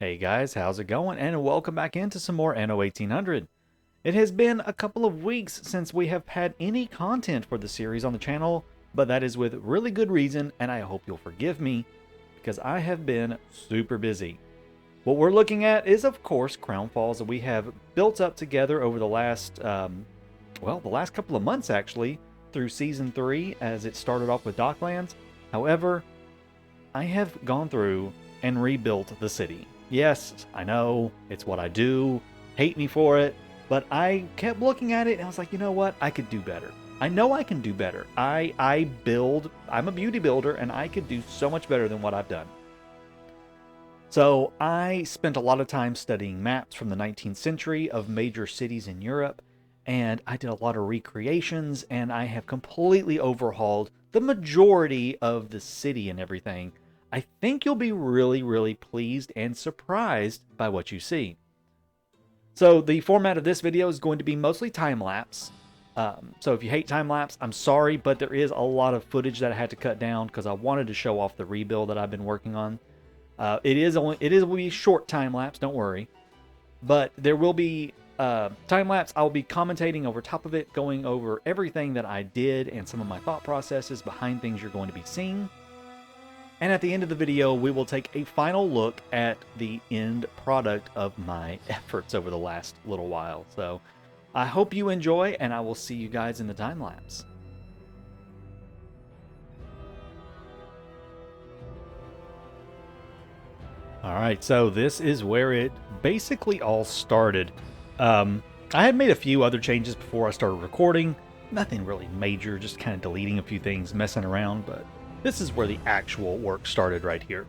Hey guys, how's it going? And welcome back into some more Anno 1800. It has been a couple of weeks since we have had any content for the series on the channel, but that is with really good reason, and I hope you'll forgive me, because I have been super busy. What we're looking at is, of course, Crown Falls that we have built up together over the last, the last couple of months actually, through Season 3 as it started off with Docklands. However, I have gone through and rebuilt the city. Yes, I know, it's what I do, hate me for it, but I kept looking at it and I was like, you know what, I could do better. I know I can do better. I'm a beauty builder and I could do so much better than what I've done. So I spent a lot of time studying maps from the 19th century of major cities in Europe, and I did a lot of recreations, and I have completely overhauled the majority of the city and everything. I think you'll be really, really pleased and surprised by what you see. So the format of this video is going to be mostly time-lapse. So if you hate time-lapse, I'm sorry, but there is a lot of footage that I had to cut down because I wanted to show off the rebuild that I've been working on. Will be short time-lapse, don't worry. But there will be time-lapse. I'll be commentating over top of it, going over everything that I did and some of my thought processes behind things you're going to be seeing. And at the end of the video, we will take a final look at the end product of my efforts over the last little while. So I hope you enjoy, and I will see you guys in the time-lapse. Alright, so this is where it basically all started. I had made a few other changes before I started recording. Nothing really major, just kind of deleting a few things, messing around, but this is where the actual work started right here.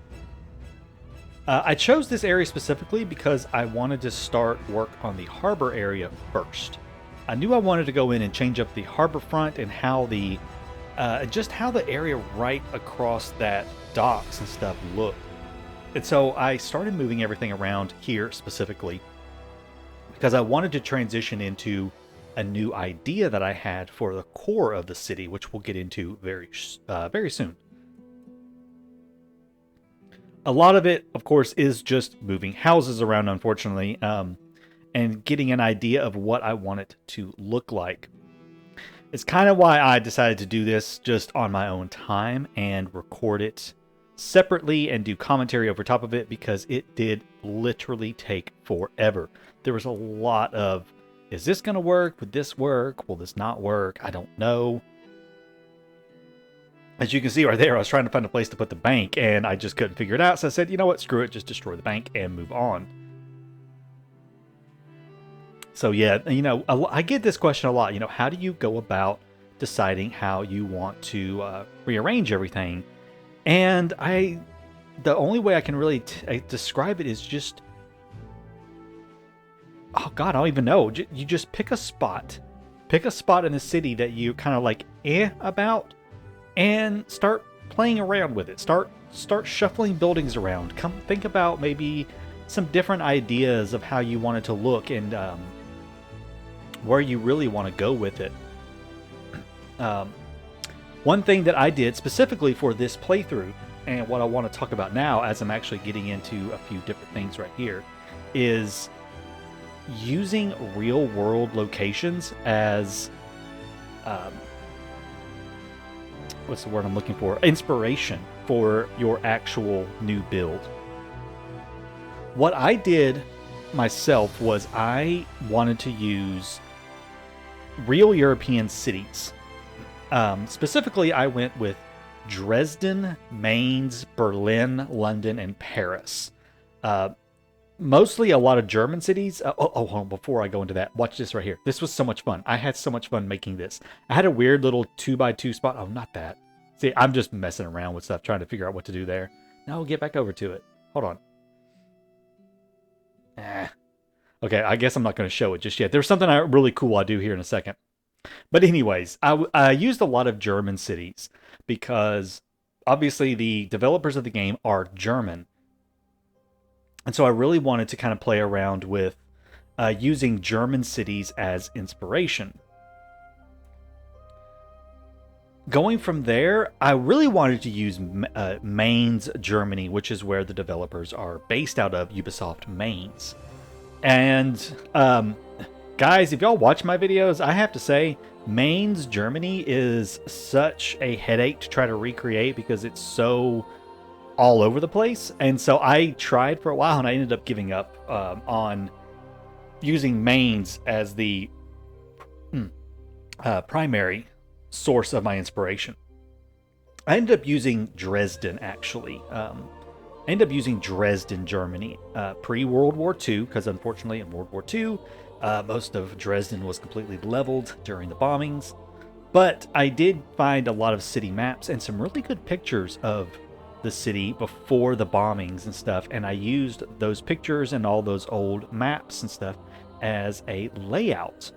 I chose this area specifically because I wanted to start work on the harbor area first. I knew I wanted to go in and change up the harbor front and how the just how the area right across that docks and stuff looked. And so I started moving everything around here specifically because I wanted to transition into a new idea that I had for the core of the city, which we'll get into very soon. A lot of it, of course, is just moving houses around, unfortunately, and getting an idea of what I want it to look like. It's kind of why I decided to do this just on my own time and record it separately and do commentary over top of it, because it did literally take forever. There was a lot of, is this going to work? Would this work? Will this not work? I don't know. As you can see right there, I was trying to find a place to put the bank, and I just couldn't figure it out. So I said, you know what, screw it, just destroy the bank and move on. So yeah, I get this question a lot. How do you go about deciding how you want to rearrange everything? And the only way I can really describe it is just, oh God, I don't even know. You just pick a spot. Pick a spot in the city that you kind of like about, and start playing around with it. Start shuffling buildings around. Come think about maybe some different ideas of how you want it to look and where you really want to go with it. One thing that I did specifically for this playthrough, and what I want to talk about now as I'm actually getting into a few different things right here, is using real world locations as what's the word I'm looking for? Inspiration for your actual new build. What I did myself was I wanted to use real European cities. Specifically, I went with Dresden, Mainz, Berlin, London, and Paris. Mostly a lot of German cities. Hold on, before I go into that, watch this right here. This was so much fun. I had so much fun making this. I had a weird little 2x2 spot. Oh, not that. See, I'm just messing around with stuff, trying to figure out what to do there. Now we'll get back over to it. Hold on. Okay, I guess I'm not going to show it just yet. There's something really cool I'll do here in a second. But anyways, I used a lot of German cities because obviously the developers of the game are German. And so I really wanted to kind of play around with using German cities as inspiration. going from there, I really wanted to use Mainz, Germany, which is where the developers are based out of, Ubisoft Mainz. And guys, if y'all watch my videos, I have to say, Mainz, Germany is such a headache to try to recreate because it's so all over the place. And so I tried for a while and I ended up giving up on using Mainz as the primary source of my inspiration. I ended up using Dresden, actually. I ended up using Dresden, Germany, pre-World War II, because unfortunately in World War II, most of Dresden was completely leveled during the bombings. But I did find a lot of city maps and some really good pictures of the city before the bombings and stuff, and I used those pictures and all those old maps and stuff as a layout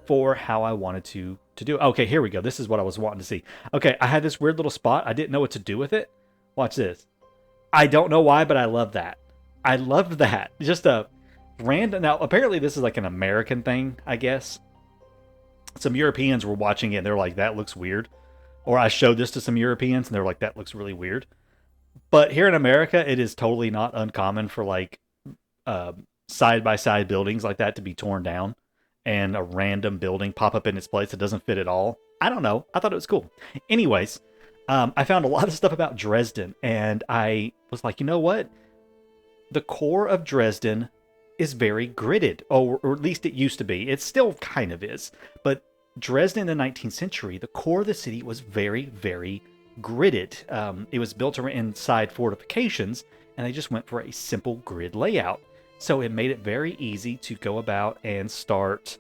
for how I wanted to do. Okay, here we go. This is what I was wanting to see. Okay, I had this weird little spot. I didn't know what to do with it. Watch this. I don't know why, but I love that. I loved that. Just a random... Now, apparently this is like an American thing, I guess. Some Europeans were watching it and they're like, that looks weird. Or I showed this to some Europeans and they're like, that looks really weird. But here in America, it is totally not uncommon for like side-by-side buildings like that to be torn down and a random building pop up in its place that doesn't fit at all. I don't know. I thought it was cool. Anyways, I found a lot of stuff about Dresden, and I was like, you know what? The core of Dresden is very gridded, or at least it used to be. It still kind of is. But Dresden in the 19th century, the core of the city was very, very gridded. It was built inside fortifications, and they just went for a simple grid layout. So it made it very easy to go about and start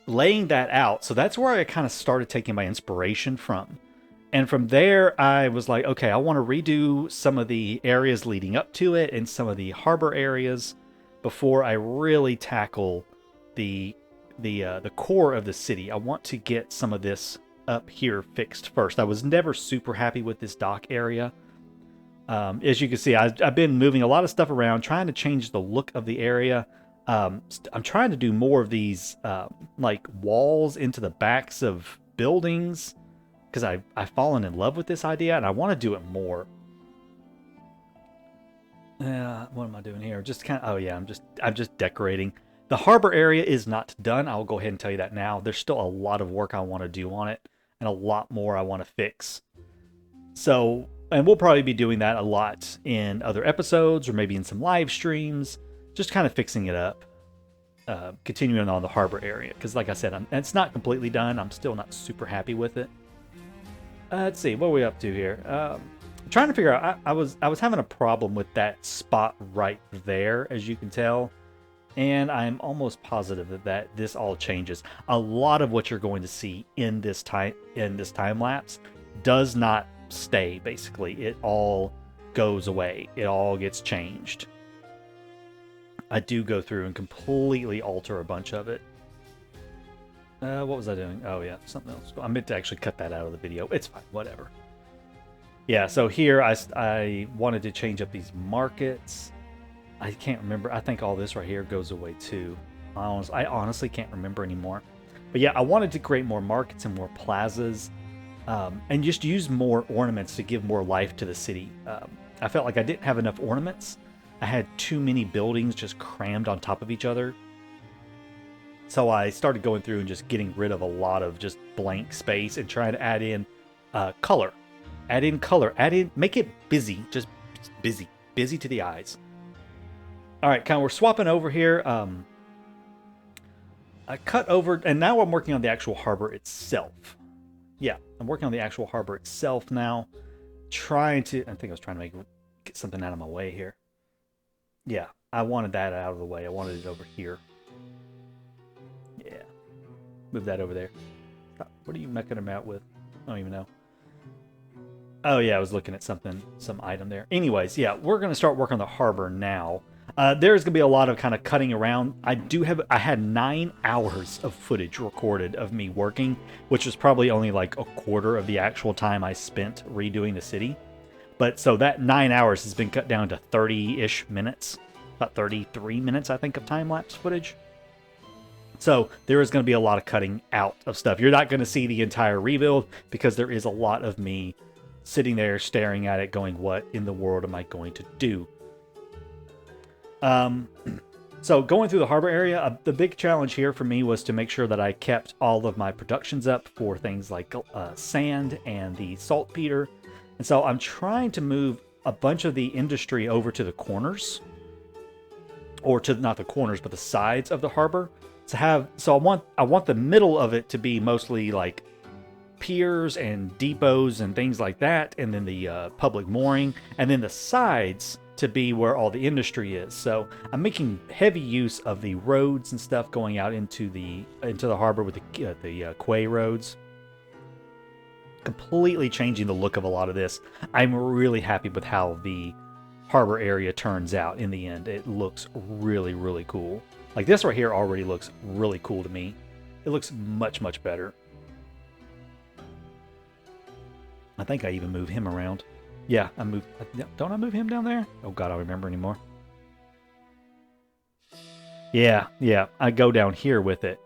laying that out. So that's where I kind of started taking my inspiration from. And from there, I was like, okay, I want to redo some of the areas leading up to it and some of the harbor areas before I really tackle the core of the city. I want to get some of this up here fixed first. I was never super happy with this dock area. As you can see, I've been moving a lot of stuff around, trying to change the look of the area. I'm trying to do more of these like walls into the backs of buildings because I've fallen in love with this idea and I want to do it more. What am I doing here? Just kind of, oh yeah, I'm just decorating. The harbor area is not done. I'll go ahead and tell you that now. There's still a lot of work I want to do on it and a lot more I want to fix. So, and we'll probably be doing that a lot in other episodes or maybe in some live streams, just kind of fixing it up, continuing on the harbor area. Because like I said, it's not completely done. I'm still not super happy with it. Let's see, what are we up to here? I'm trying to figure out, I was having a problem with that spot right there, as you can tell. And I'm almost positive that this all changes. A lot of what you're going to see in this time lapse does not stay. Basically, it all goes away. It all gets changed. I do go through and completely alter a bunch of it. What was I doing? Oh yeah, something else. I meant to actually cut that out of the video. It's fine, whatever. Yeah, so here I wanted to change up these markets. I can't remember. I think all this right here goes away too. I honestly can't remember anymore. But yeah, I wanted to create more markets and more plazas. And just use more ornaments to give more life to the city. I felt like I didn't have enough ornaments. I had too many buildings just crammed on top of each other. So I started going through and just getting rid of a lot of just blank space and trying to add in color. Add in color. Make it busy. Just busy to the eyes. All right, we're swapping over here. I cut over, and now I'm working on the actual harbor itself. Yeah, I'm working on the actual harbor itself now. I think I was trying to get something out of my way here. Yeah, I wanted that out of the way. I wanted it over here. Yeah. Move that over there. What are you mecking about with? I don't even know. Oh yeah, I was looking at some item there. Anyways, yeah, we're going to start working on the harbor now. There's going to be a lot of kind of cutting around. I had 9 hours of footage recorded of me working, which was probably only like a quarter of the actual time I spent redoing the city. But so that 9 hours has been cut down to 30-ish minutes, about 33 minutes, I think, of time-lapse footage. So there is going to be a lot of cutting out of stuff. You're not going to see the entire rebuild because there is a lot of me sitting there staring at it going, what in the world am I going to do? So going through the harbor area, the big challenge here for me was to make sure that I kept all of my productions up for things like sand and the saltpeter. And so I'm trying to move a bunch of the industry over to the corners, or to not the corners, but the sides of the harbor. So I want the middle of it to be mostly like piers and depots and things like that, and then the public mooring, and then the sides to be where all the industry is. So I'm making heavy use of the roads and stuff going out into the harbor with the quay roads. Completely changing the look of a lot of this. I'm really happy with how the harbor area turns out in the end. It looks really, really cool. Like this right here already looks really cool to me. It looks much, much better. I think I even move him around. Yeah, I move. Don't I move him down there? Oh God, I don't remember anymore. Yeah, I go down here with it.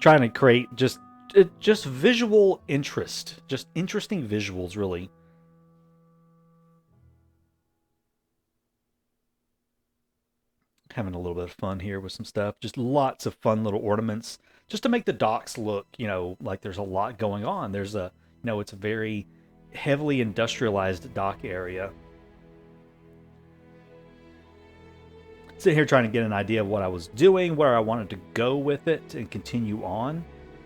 Trying to create just visual interest. Just interesting visuals, really. Having a little bit of fun here with some stuff. Just lots of fun little ornaments. Just to make the docks look, like there's a lot going on. There's a, it's a very heavily industrialized dock area. Sitting here trying to get an idea of what I was doing, where I wanted to go with it, and continue on.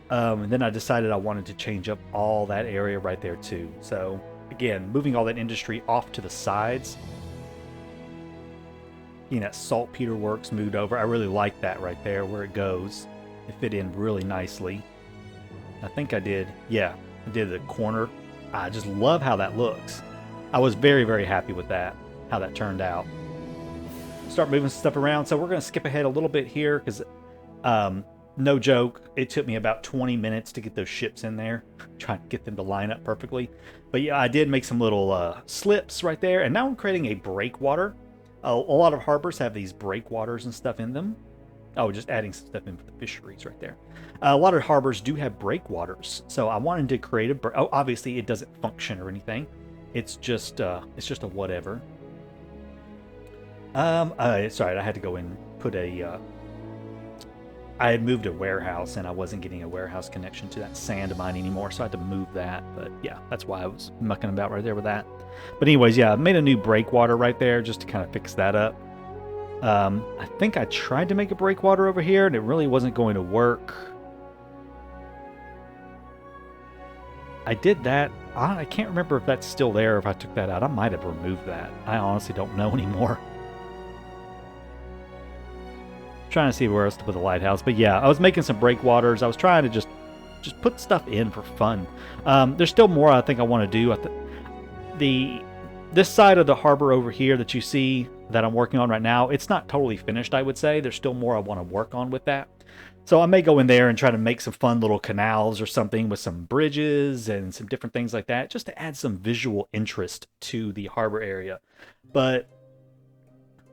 And then I decided I wanted to change up all that area right there too. So again, moving all that industry off to the sides. That saltpeter works moved over. I really like that right there where it goes. It fit in really nicely. I think I did. Yeah, I did the corner. I just love how that looks. I was very, very happy with that, how that turned out. Start moving stuff around. So we're going to skip ahead a little bit here because, no joke, it took me about 20 minutes to get those ships in there, trying to get them to line up perfectly. But yeah, I did make some little slips right there. And now I'm creating a breakwater. A lot of harbors have these breakwaters and stuff in them. Oh, just adding some stuff in for the fisheries right there. A lot of harbors do have breakwaters, so I wanted to create a. Oh, obviously it doesn't function or anything. It's just a whatever. Sorry, I had to go and put a. I had moved a warehouse and I wasn't getting a warehouse connection to that sand mine anymore, so I had to move that. But yeah, that's why I was mucking about right there with that. But anyways, yeah, I made a new breakwater right there just to kind of fix that up. I think I tried to make a breakwater over here and it really wasn't going to work. I did that. I can't remember if that's still there or if I took that out. I might have removed that. I honestly don't know anymore. Trying to see where else to put the lighthouse. But yeah, I was making some breakwaters. I was trying to just put stuff in for fun. There's still more I think I want to do. This side of the harbor over here that you see that I'm working on right now, it's not totally finished, I would say. There's still more I want to work on with that. So I may go in there and try to make some fun little canals or something with some bridges and some different things like that, just to add some visual interest to the harbor area. But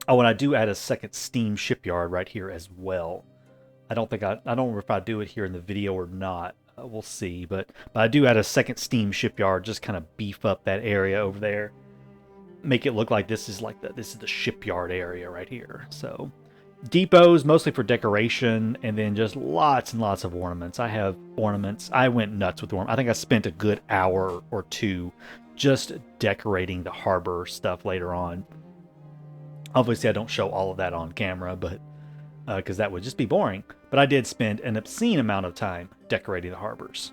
oh, and I do add a second steam shipyard right here as well. I don't know if I do it here in the video or not. We'll see, but I do add a second steam shipyard, just kind of beef up that area over there. Make it look like this is the shipyard area right here. So depots mostly for decoration, and then just lots and lots of ornaments. I have ornaments. I went nuts with ornaments. I think I spent a good hour or two just decorating the harbor stuff later on. Obviously, I don't show all of that on camera, but because that would just be boring. But I did spend an obscene amount of time decorating the harbors.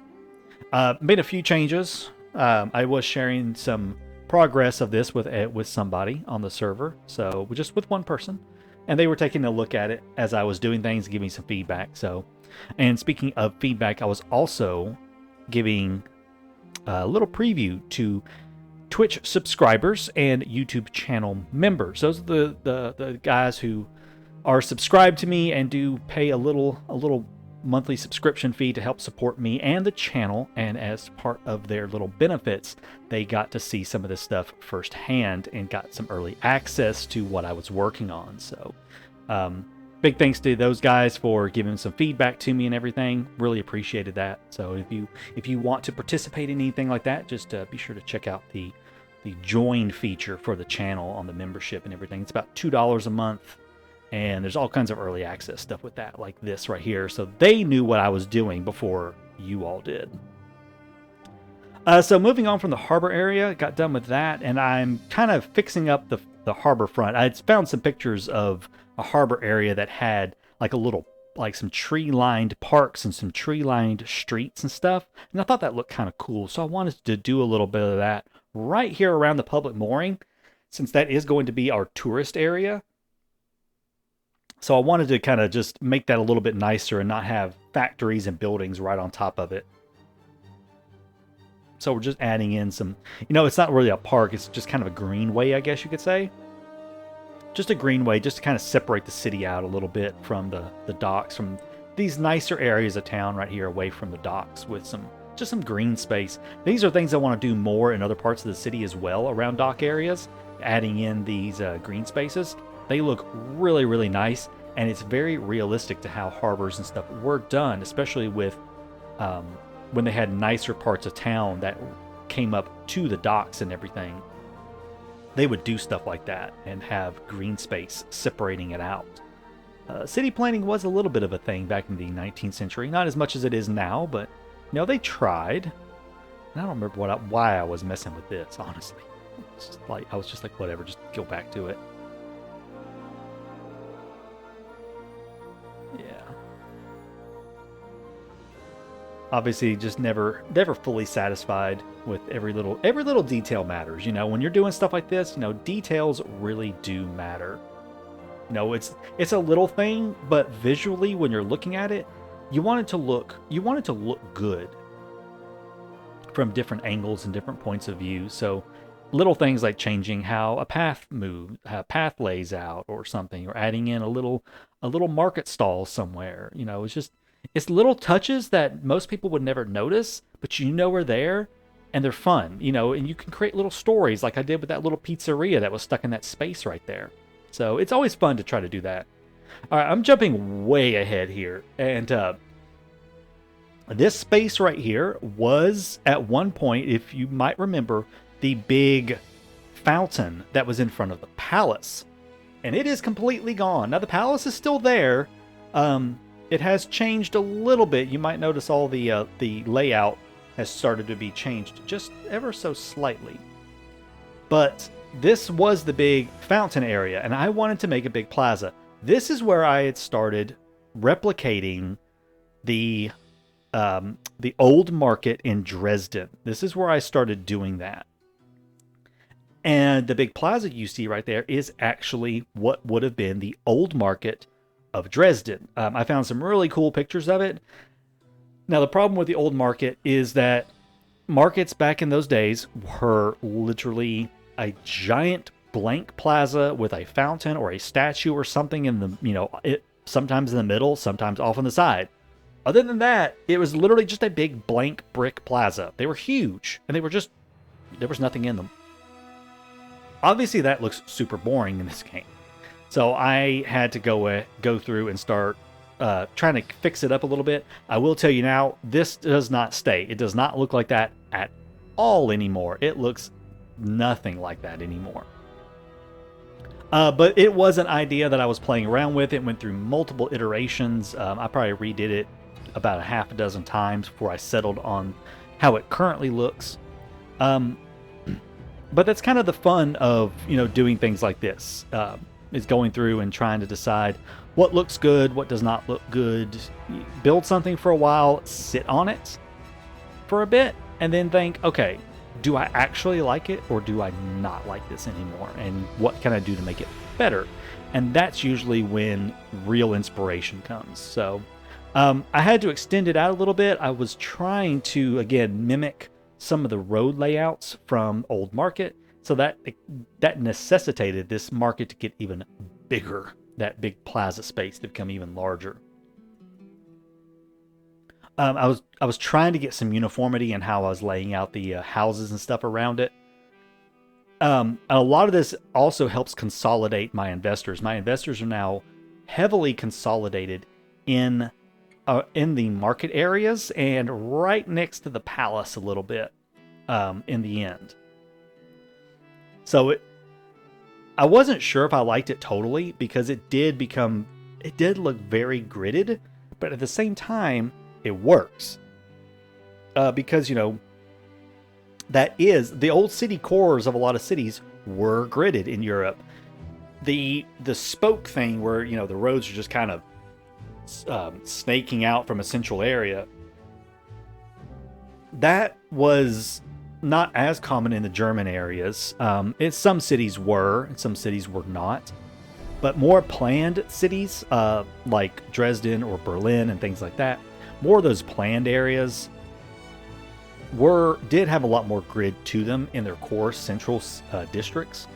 Made a few changes. I was sharing some progress of this with somebody on the server, so just with one person, and they were taking a look at it as I was doing things, giving me some feedback. So, and speaking of feedback, I was also giving a little preview to Twitch subscribers and YouTube channel members. Those are the guys who are subscribed to me and do pay a little monthly subscription fee to help support me and the channel, and as part of their little benefits, they got to see some of this stuff firsthand and got some early access to what I was working on. So big thanks to those guys for giving some feedback to me and everything. Really appreciated that. So if you want to participate in anything like that, just be sure to check out the join feature for the channel on the membership and everything. It's about $2 a month, and there's all kinds of early access stuff with that, like this right here. So they knew what I was doing before you all did. So moving on from the harbor area, got done with that, and I'm kind of fixing up the harbor front. I found some pictures of a harbor area that had like a little, like some tree-lined parks and some tree-lined streets and stuff, and I thought that looked kind of cool, so I wanted to do a little bit of that right here around the public mooring, since that is going to be our tourist area. So I wanted to kind of just make that a little bit nicer and not have factories and buildings right on top of it. So we're just adding in some, it's not really a park, it's just kind of a greenway, I guess you could say. Just a greenway, just to kind of separate the city out a little bit from the docks, from these nicer areas of town right here away from the docks, with just some green space. These are things I want to do more in other parts of the city as well, around dock areas, adding in these green spaces. They look really, really nice, and it's very realistic to how harbors and stuff were done, especially with when they had nicer parts of town that came up to the docks and everything. They would do stuff like that and have green space separating it out. City planning was a little bit of a thing back in the 19th century, not as much as it is now, but they tried. And I don't remember why I was messing with this, honestly. I was just like, whatever, just go back to it. Yeah. Obviously, just never fully satisfied with every little detail matters. When you're doing stuff like this, details really do matter. It's a little thing, but visually, when you're looking at it, you want it to look good from different angles and different points of view. So little things like changing how a path moves, how a path lays out or something, or adding in a little market stall somewhere. It's little touches that most people would never notice, but are there, and they're fun, and you can create little stories like I did with that little pizzeria that was stuck in that space right there. So it's always fun to try to do that. All right, I'm jumping way ahead here, and this space right here was, at one point, if you might remember, the big fountain that was in front of the palace, and it is completely gone. Now, the palace is still there. It has changed a little bit. You might notice all the layout has started to be changed just ever so slightly. But this was the big fountain area, and I wanted to make a big plaza. This is where I had started replicating the old market in Dresden. This is where I started doing that. And the big plaza you see right there is actually what would have been the old market of Dresden. I found some really cool pictures of it. Now, the problem with the old market is that markets back in those days were literally a giant blank plaza with a fountain or a statue or something in the, sometimes in the middle, sometimes off on the side. Other than that, it was literally just a big blank brick plaza. They were huge, and there was nothing in them. Obviously, that looks super boring in this game. So I had to go through and start trying to fix it up a little bit. I will tell you now, this does not stay. It does not look like that at all anymore. It looks nothing like that anymore. But it was an idea that I was playing around with. It went through multiple iterations. I probably redid it about a half a dozen times before I settled on how it currently looks. But that's kind of the fun of, doing things like this. Is going through and trying to decide what looks good, what does not look good. Build something for a while, sit on it for a bit, and then think, okay, do I actually like it or do I not like this anymore? And what can I do to make it better? And that's usually when real inspiration comes. So I had to extend it out a little bit. I was trying to, again, mimic some of the road layouts from Old Market. So that necessitated this market to get even bigger, that big plaza space to become even larger. I was trying to get some uniformity in how I was laying out the houses and stuff around it. And a lot of this also helps consolidate my investors. My investors are now heavily consolidated in the market areas and right next to the palace a little bit in the end. So I wasn't sure if I liked it totally, because it did look very gridded, but at the same time, it works. Because, you know, that is, the old city cores of a lot of cities were gridded in Europe. The spoke thing where, you know, the roads are just kind of snaking out from a central area, that was not as common in the German areas. Some cities were, and some cities were not. But more planned cities, like Dresden or Berlin and things like that, more of those planned areas did have a lot more grid to them in their core central districts.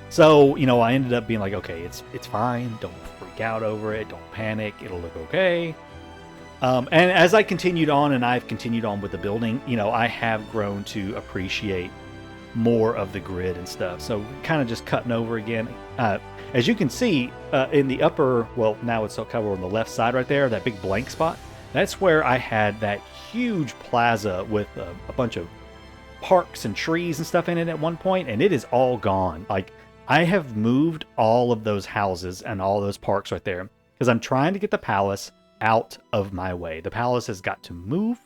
So, you know, I ended up being like, okay, it's fine. Don't freak out over it. Don't panic. It'll look okay. And as I continued on, and I've continued on with the building, you know, I have grown to appreciate more of the grid and stuff. So kind of just cutting over again. As you can see in the upper, well, now it's kind of on the left side right there, that big blank spot. That's where I had that huge plaza with a bunch of parks and trees and stuff in it at one point, and it is all gone. Like, I have moved all of those houses and all those parks right there because I'm trying to get the palace out of my way. The palace has got to move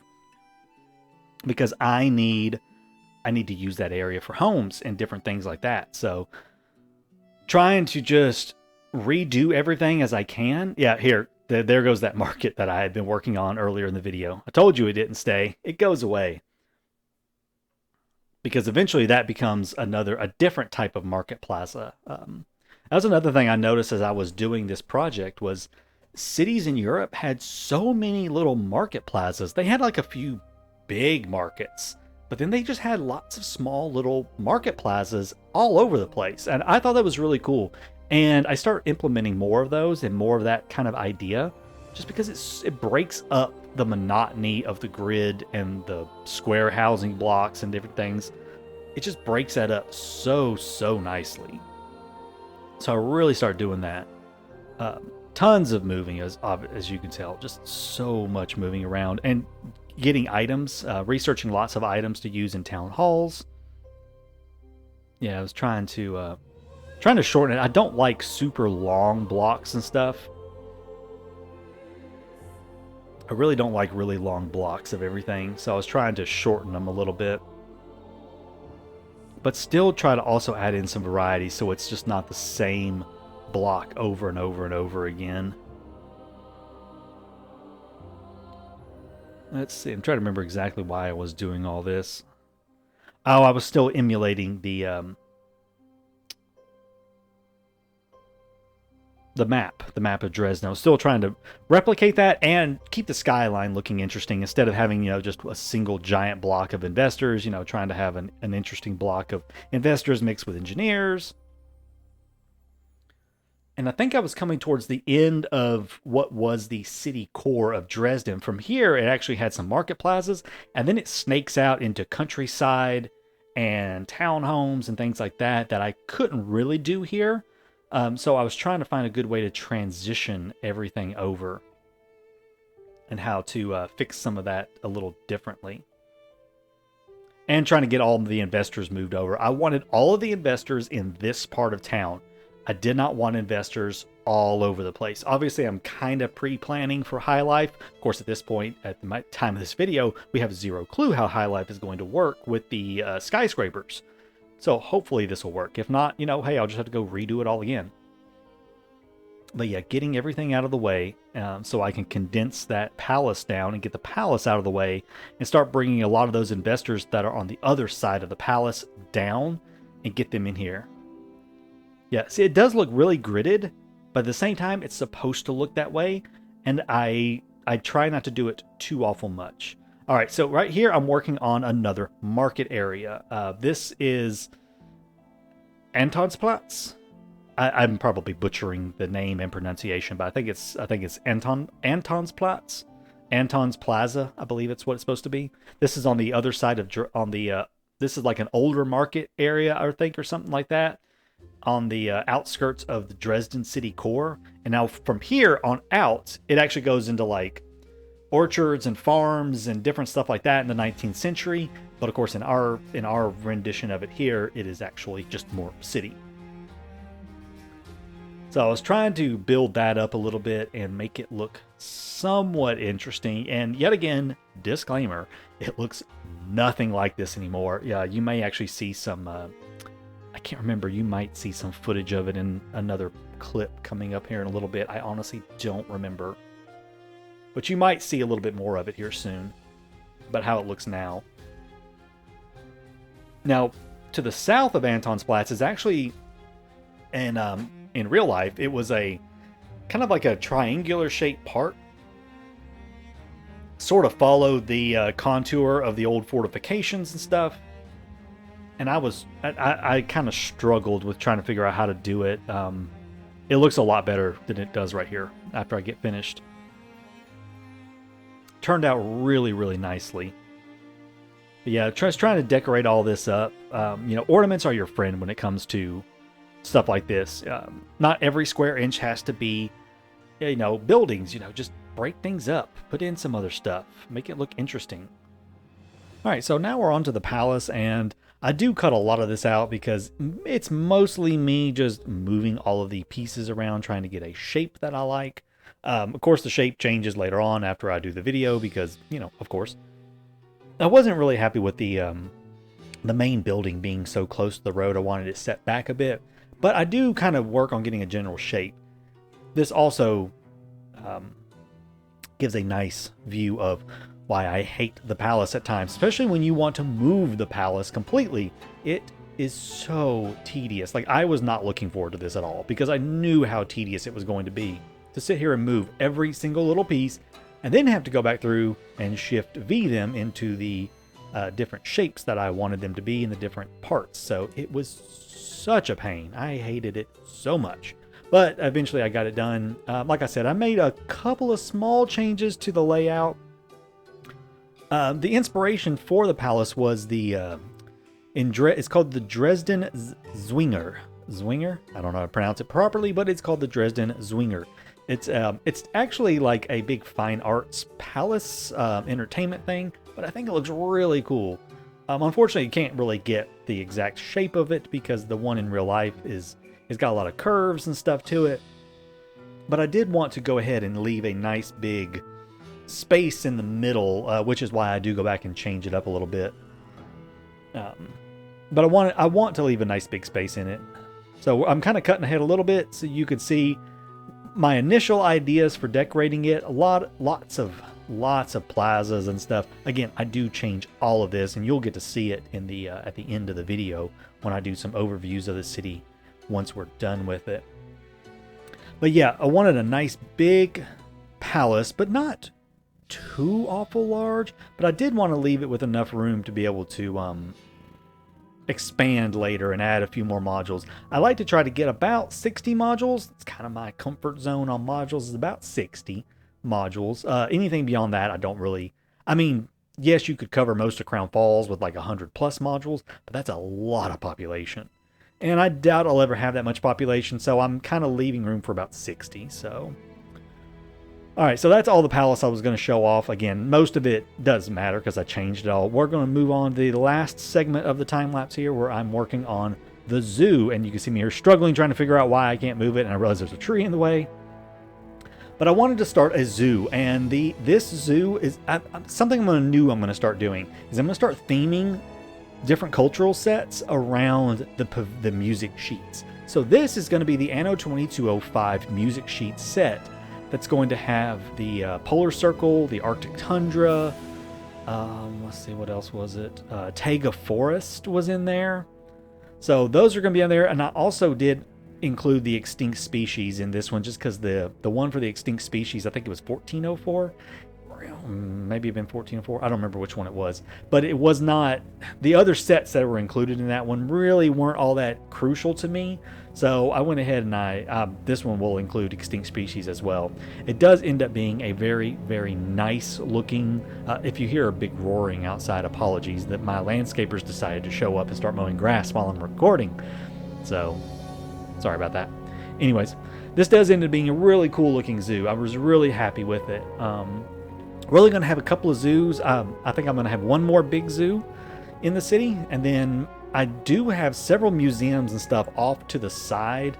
because I need to use that area for homes and different things like that. So trying to just redo everything as I can. Yeah, here, there goes that market that I had been working on earlier in the video. I told you it didn't stay. It goes away. Because eventually that becomes a different type of market plaza. That was another thing I noticed as I was doing this project was cities in Europe had so many little market plazas. They had like a few big markets, but then they just had lots of small little market plazas all over the place. And I thought that was really cool. And I started implementing more of those and more of that kind of idea, just because it breaks up the monotony of the grid and the square housing blocks and different things. It just breaks that up so nicely. So I really started doing that. Tons of moving, as you can tell, just so much moving around and getting items, researching lots of items to use in town halls. Yeah, I was trying to shorten it. I don't like super long blocks and stuff. I really don't like really long blocks of everything, so I was trying to shorten them a little bit. But still try to also add in some variety so it's just not the same block over and over and over again. Let's see, I'm trying to remember exactly why I was doing all this. Oh, I was still emulating the map of Dresden. I was still trying to replicate that and keep the skyline looking interesting instead of having, you know, just a single giant block of investors, you know, trying to have an interesting block of investors mixed with engineers. And I think I was coming towards the end of what was the city core of Dresden. From here, it actually had some market plazas, and then it snakes out into countryside and townhomes and things like that I couldn't really do here. So I was trying to find a good way to transition everything over and how to fix some of that a little differently. And trying to get all of the investors moved over. I wanted all of the investors in this part of town. I did not want investors all over the place. Obviously, I'm kind of pre-planning for High Life. Of course, at this point, at the time of this video, we have zero clue how High Life is going to work with the skyscrapers. So hopefully this will work. If not, you know, hey, I'll just have to go redo it all again. But yeah, getting everything out of the way so I can condense that palace down and get the palace out of the way and start bringing a lot of those investors that are on the other side of the palace down and get them in here. Yeah, see, it does look really gridded, but at the same time, it's supposed to look that way. And I try not to do it too awful much. All right, so right here, I'm working on another market area. This is Antonsplatz. I'm probably butchering the name and pronunciation, but I think it's Antonsplatz, Anton's Plaza. I believe it's what it's supposed to be. This is on the other side of this is like an older market area, I think, or something like that. on the outskirts of the Dresden city core. And now from here on out, it actually goes into like orchards and farms and different stuff like that in the 19th century. But of course, in our rendition of it here, it is actually just more city. So I was trying to build that up a little bit and make it look somewhat interesting. And yet again, disclaimer, it looks nothing like this anymore. Yeah, you may actually see some, I can't remember, you might see some footage of it in another clip coming up here in a little bit. I honestly don't remember. But you might see a little bit more of it here soon, about how it looks now. Now, to the south of Anton's Platz is actually, and in real life, it was a kind of like a triangular shaped park. Sort of followed the contour of the old fortifications and stuff. And I kind of struggled with trying to figure out how to do it. It looks a lot better than it does right here after I get finished. Turned out really, really nicely. But yeah, just trying to decorate all this up. You know, ornaments are your friend when it comes to stuff like this. Not every square inch has to be, you know, buildings. You know, just break things up. Put in some other stuff. Make it look interesting. All right, so now we're on to the palace, and I do cut a lot of this out because it's mostly me just moving all of the pieces around, trying to get a shape that I like. Of course, the shape changes later on after I do the video because, you know, of course. I wasn't really happy with the main building being so close to the road. I wanted it set back a bit. But I do kind of work on getting a general shape. This also gives a nice view of why I hate the palace at times, especially when you want to move the palace completely. It is so tedious. Like, I was not looking forward to this at all because I knew how tedious it was going to be to sit here and move every single little piece and then have to go back through and shift V them into the different shapes that I wanted them to be in the different parts. So it was such a pain. I hated it so much. But eventually I got it done. Like I said, I made a couple of small changes to the layout. The inspiration for the palace was the it's called the Dresden Zwinger. Zwinger? I don't know how to pronounce it properly, but it's called the Dresden Zwinger. It's actually like a big fine arts palace entertainment thing, but I think it looks really cool. Unfortunately, you can't really get the exact shape of it because the one in real life it's got a lot of curves and stuff to it. But I did want to go ahead and leave a nice big space in the middle, which is why I do go back and change it up a little bit. But I want to leave a nice big space in it. So I'm kind of cutting ahead a little bit so you could see my initial ideas for decorating it. Lots of plazas and stuff. Again, I do change all of this, and you'll get to see it in the at the end of the video when I do some overviews of the city once we're done with it. But yeah, I wanted a nice big palace, but not too awful large. But I did want to leave it with enough room to be able to expand later and add a few more modules. I like to try to get about 60 modules. It's kind of my comfort zone on modules, is about 60 modules. Anything beyond that, I don't really... I mean, yes, you could cover most of Crown Falls with like 100 plus modules, but that's a lot of population. And I doubt I'll ever have that much population, so I'm kind of leaving room for about 60, so... Alright, so that's all the palace I was going to show off. Again, most of it doesn't matter because I changed it all. We're going to move on to the last segment of the time-lapse here where I'm working on the zoo. And you can see me here struggling trying to figure out why I can't move it, and I realize there's a tree in the way. But I wanted to start a zoo, and this zoo is something I'm going to start doing. Is I'm going to start theming different cultural sets around the music sheets. So this is going to be the Anno 2205 music sheet set. That's going to have the Polar Circle, the Arctic Tundra, let's see, what else was it? Taiga Forest was in there. So those are going to be on there, and I also did include the extinct species in this one, just because the one for the extinct species, I think it was 1404, maybe even 1404, I don't remember which one it was, but it was not, the other sets that were included in that one really weren't all that crucial to me. So I went ahead and this one will include extinct species as well. It does end up being a very, very nice looking, if you hear a big roaring outside, apologies, that my landscapers decided to show up and start mowing grass while I'm recording. So Sorry about that. Anyways, this does end up being a really cool looking zoo. I was really happy with it. Really going to have a couple of zoos. I think I'm going to have one more big zoo in the city, and then I do have several museums and stuff off to the side.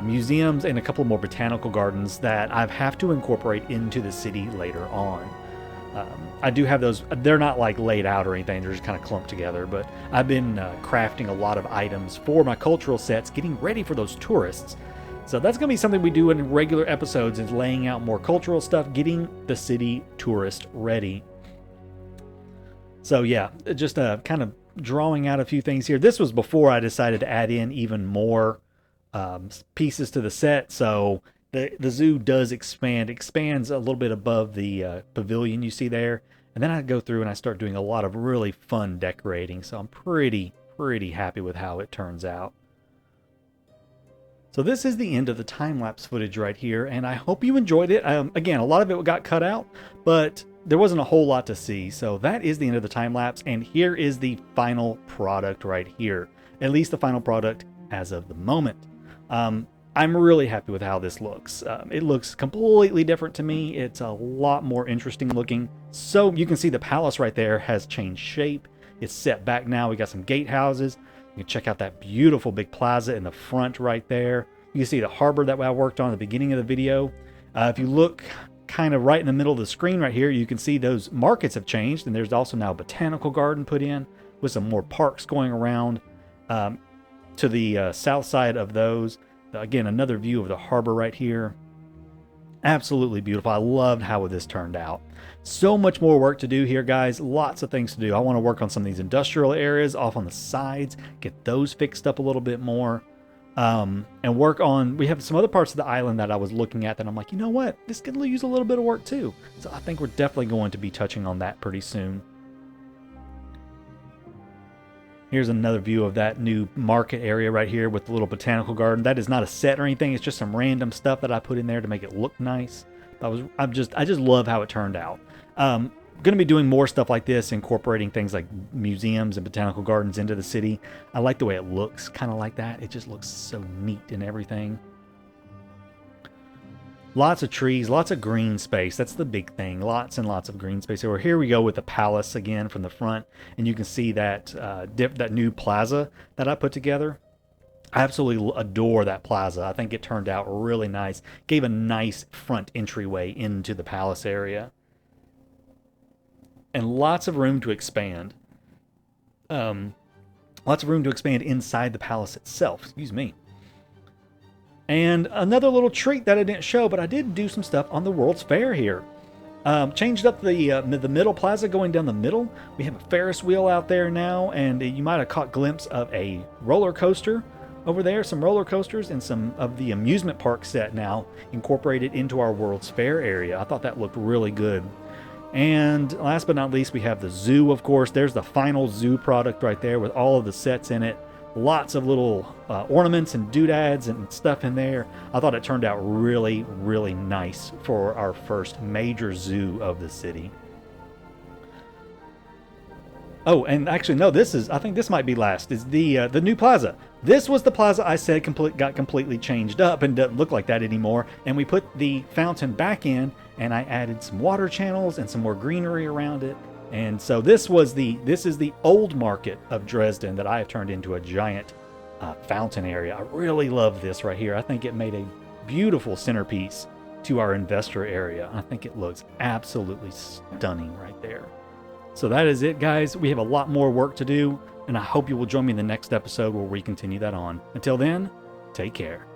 Museums and a couple more botanical gardens that I have to incorporate into the city later on. I do have those. They're not like laid out or anything. They're just kind of clumped together. But I've been crafting a lot of items for my cultural sets, getting ready for those tourists. So that's going to be something we do in regular episodes, is laying out more cultural stuff, getting the city tourist ready. So yeah, just kind of drawing out a few things here. This was before I decided to add in even more pieces to the set. So the zoo does expands a little bit above the pavilion you see there. And then I go through and I start doing a lot of really fun decorating. So I'm pretty happy with how it turns out. So this is the end of the time-lapse footage right here, and I hope you enjoyed it. Again, a lot of it got cut out, but there wasn't a whole lot to see. So that is the end of the time-lapse, and here is the final product right here. At least the final product as of the moment. I'm really happy with how this looks. It looks completely different to me. It's a lot more interesting looking. So you can see the palace right there has changed shape. It's set back now. We got some gatehouses. You can check out that beautiful big plaza in the front right there. You can see the harbor that I worked on at the beginning of the video. If you look kind of right in the middle of the screen right here, you can see those markets have changed, and there's also now a botanical garden put in with some more parks going around to the south side of those. Again, another view of the harbor right here. Absolutely beautiful. I loved how this turned out. So much more work to do here, guys. Lots of things to do. I want to work on some of these industrial areas off on the sides, get those fixed up a little bit more, and work on, we have some other parts of the island that I was looking at that I'm like, you know what, this could use a little bit of work too. So I think we're definitely going to be touching on that pretty soon. Here's another view of that new market area right here with the little botanical garden. That is not a set or anything. It's just some random stuff that I put in there to make it look nice. I just love how it turned out. Going to be doing more stuff like this, incorporating things like museums and botanical gardens into the city. I like the way it looks, kind of like that. It just looks so neat and everything. Lots of trees, lots of green space. That's the big thing. Lots and lots of green space. So here we go with the palace again from the front, and you can see that that new plaza that I put together. I absolutely adore that plaza. I think it turned out really nice. Gave a nice front entryway into the palace area. And lots of room to expand. Lots of room to expand inside the palace itself. Excuse me. And another little treat that I didn't show, but I did do some stuff on the World's Fair here. Changed up the middle plaza going down the middle. We have a Ferris wheel out there now, and you might have caught a glimpse of a roller coaster over there. Some roller coasters and some of the amusement park set now incorporated into our World's Fair area. I thought that looked really good. And last but not least, we have the zoo, of course. There's the final zoo product right there with all of the sets in it. Lots of little ornaments and doodads and stuff in there. I thought it turned out really, really nice for our first major zoo of the city. Oh, and actually, no, I think this might be last, is the new plaza. This was the plaza I said got completely changed up and doesn't look like that anymore. And we put the fountain back in, and I added some water channels and some more greenery around it. And so this is the old market of Dresden that I have turned into a giant fountain area. I really love this right here. I think it made a beautiful centerpiece to our investor area. I think it looks absolutely stunning right there. So that is it, guys. We have a lot more work to do, and I hope you will join me in the next episode where we continue that on. Until then, take care.